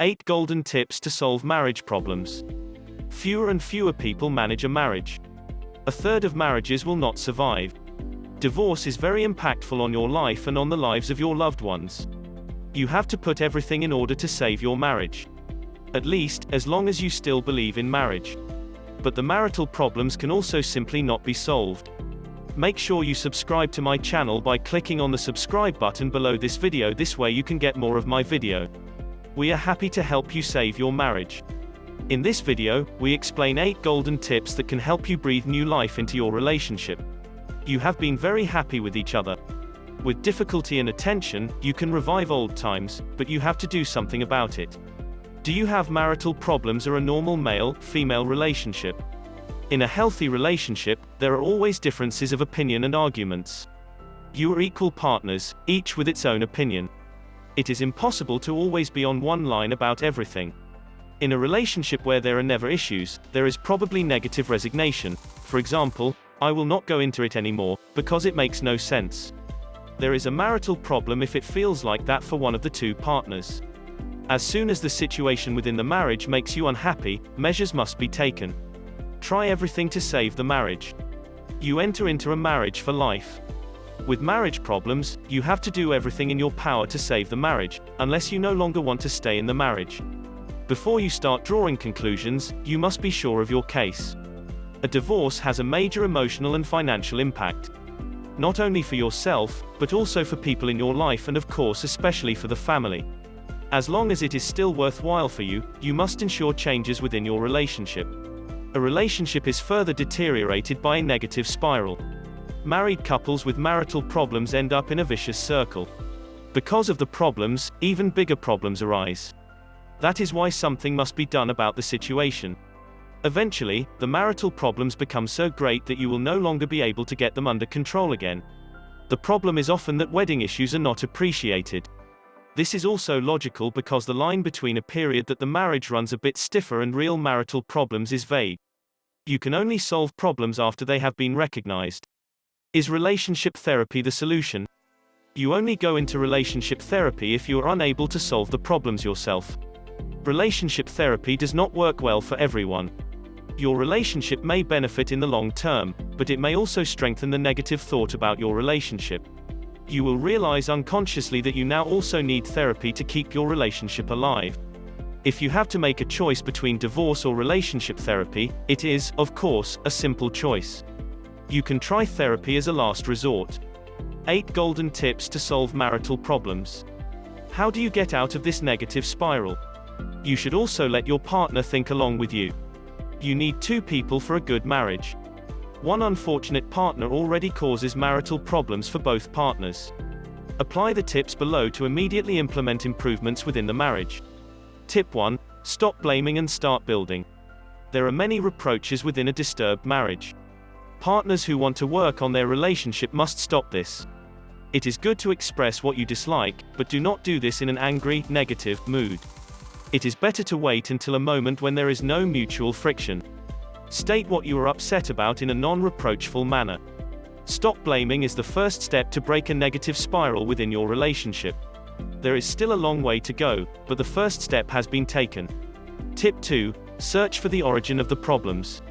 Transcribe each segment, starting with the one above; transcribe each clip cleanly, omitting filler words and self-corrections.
8 Golden Tips to Solve Marriage Problems. Fewer and fewer people manage a marriage. A third of marriages will not survive. Divorce is very impactful on your life and on the lives of your loved ones. You have to put everything in order to save your marriage. At least, as long as you still believe in marriage. But the marital problems can also simply not be solved. Make sure you subscribe to my channel by clicking on the subscribe button below this video. This way you can get more of my video. We are happy to help you save your marriage. In this video, we explain 8 golden tips that can help you breathe new life into your relationship. You have been very happy with each other. With difficulty and attention, you can revive old times, but you have to do something about it. Do you have marital problems or a normal male-female relationship? In a healthy relationship, there are always differences of opinion and arguments. You are equal partners, each with its own opinion. It is impossible to always be on one line about everything. In a relationship where there are never issues, there is probably negative resignation. For example, I will not go into it anymore, because it makes no sense. There is a marital problem if it feels like that for one of the two partners. As soon as the situation within the marriage makes you unhappy, measures must be taken. Try everything to save the marriage. You enter into a marriage for life. With marriage problems, you have to do everything in your power to save the marriage, unless you no longer want to stay in the marriage. Before you start drawing conclusions, you must be sure of your case. A divorce has a major emotional and financial impact. Not only for yourself, but also for people in your life and of course especially for the family. As long as it is still worthwhile for you, you must ensure changes within your relationship. A relationship is further deteriorated by a negative spiral. Married couples with marital problems end up in a vicious circle. Because of the problems, even bigger problems arise. That is why something must be done about the situation. Eventually, the marital problems become so great that you will no longer be able to get them under control again. The problem is often that wedding issues are not appreciated. This is also logical because the line between a period that the marriage runs a bit stiffer and real marital problems is vague. You can only solve problems after they have been recognized. Is relationship therapy the solution? You only go into relationship therapy if you are unable to solve the problems yourself. Relationship therapy does not work well for everyone. Your relationship may benefit in the long term, but it may also strengthen the negative thought about your relationship. You will realize unconsciously that you now also need therapy to keep your relationship alive. If you have to make a choice between divorce or relationship therapy, it is, of course, a simple choice. You can try therapy as a last resort. 8 Golden Tips to Solve Marital Problems. How do you get out of this negative spiral? You should also let your partner think along with you. You need 2 people for a good marriage. One unfortunate partner already causes marital problems for both partners. Apply the tips below to immediately implement improvements within the marriage. Tip 1. Stop blaming and start building. There are many reproaches within a disturbed marriage. Partners who want to work on their relationship must stop this. It is good to express what you dislike, but do not do this in an angry, negative mood. It is better to wait until a moment when there is no mutual friction. State what you are upset about in a non-reproachful manner. Stop blaming is the first step to break a negative spiral within your relationship. There is still a long way to go, but the first step has been taken. Tip 2. Search for the origin of the problems.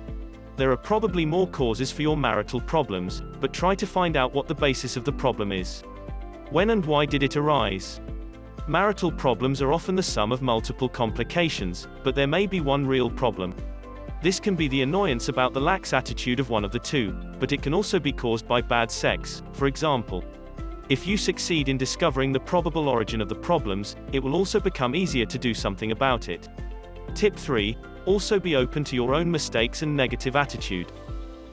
There are probably more causes for your marital problems, but try to find out what the basis of the problem is. When and why did it arise? Marital problems are often the sum of multiple complications, but there may be one real problem. This can be the annoyance about the lax attitude of one of the two, but it can also be caused by bad sex, for example. If you succeed in discovering the probable origin of the problems, it will also become easier to do something about it. Tip 3. Also be open to your own mistakes and negative attitude.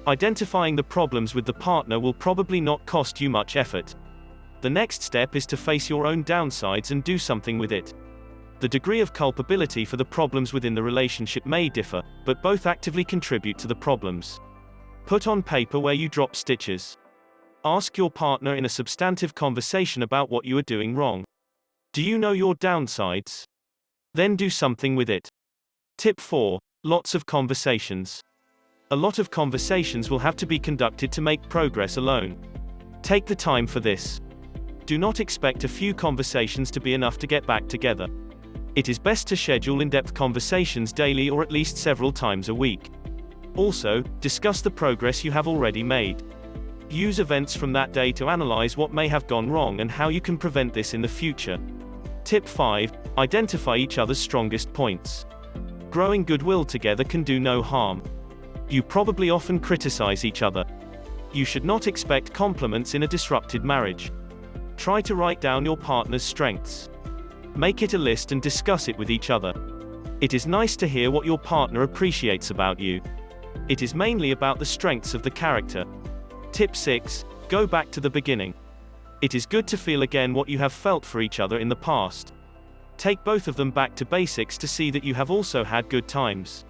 Identifying the problems with the partner will probably not cost you much effort. The next step is to face your own downsides and do something with it. The degree of culpability for the problems within the relationship may differ, but both actively contribute to the problems. Put on paper where you drop stitches. Ask your partner in a substantive conversation about what you are doing wrong. Do you know your downsides? Then do something with it. Tip 4. Lots of conversations. A lot of conversations will have to be conducted to make progress alone. Take the time for this. Do not expect a few conversations to be enough to get back together. It is best to schedule in-depth conversations daily or at least several times a week. Also, discuss the progress you have already made. Use events from that day to analyze what may have gone wrong and how you can prevent this in the future. Tip 5. Identify each other's strongest points. Growing goodwill together can do no harm. You probably often criticize each other. You should not expect compliments in a disrupted marriage. Try to write down your partner's strengths. Make it a list and discuss it with each other. It is nice to hear what your partner appreciates about you. It is mainly about the strengths of the character. Tip 6. Go back to the beginning. It is good to feel again what you have felt for each other in the past. Take both of them back to basics to see that you have also had good times.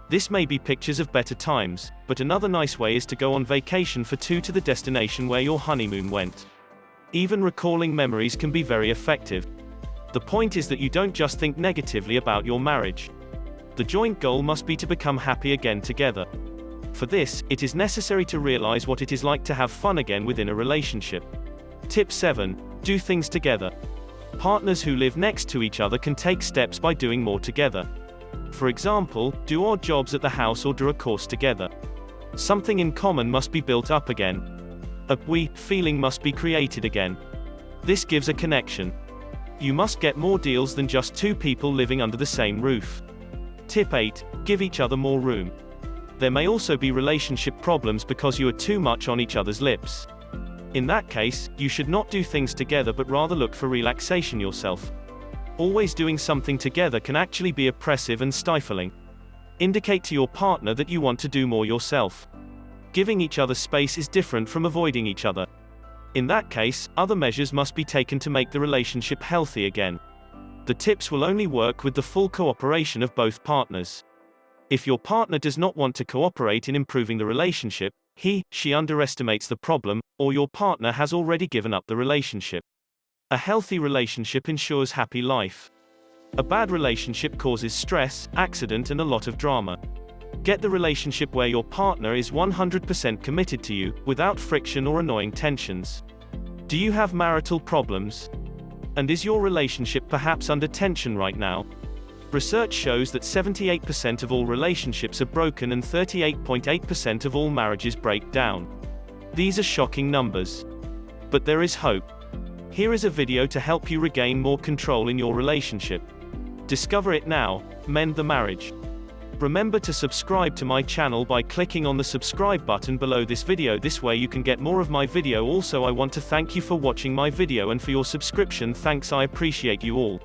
This may be pictures of better times, but another nice way is to go on vacation for two to the destination where your honeymoon went. Even recalling memories can be very effective. The point is that you don't just think negatively about your marriage. The joint goal must be to become happy again together. For this, it is necessary to realize what it is like to have fun again within a relationship. Tip 7. Do things together. Partners who live next to each other can take steps by doing more together. For example, do odd jobs at the house or do a course together. Something in common must be built up again. A we feeling must be created again. This gives a connection. You must get more deals than just two people living under the same roof. Tip 8. Give each other more room. There may also be relationship problems because you are too much on each other's lips. In that case, you should not do things together but rather look for relaxation yourself. Always doing something together can actually be oppressive and stifling. Indicate to your partner that you want to do more yourself. Giving each other space is different from avoiding each other. In that case, other measures must be taken to make the relationship healthy again. The tips will only work with the full cooperation of both partners. If your partner does not want to cooperate in improving the relationship, she underestimates the problem, or your partner has already given up the relationship. A healthy relationship ensures happy life. A bad relationship causes stress, accident and a lot of drama. Get the relationship where your partner is 100% committed to you, without friction or annoying tensions. Do you have marital problems? And is your relationship perhaps under tension right now? Research shows that 78% of all relationships are broken and 38.8% of all marriages break down. These are shocking numbers. But there is hope. Here is a video to help you regain more control in your relationship. Discover it now, mend the marriage. Remember to subscribe to my channel by clicking on the subscribe button below this video. This way you can get more of my video. Also, I want to thank you for watching my video and for your subscription. Thanks, I appreciate you all.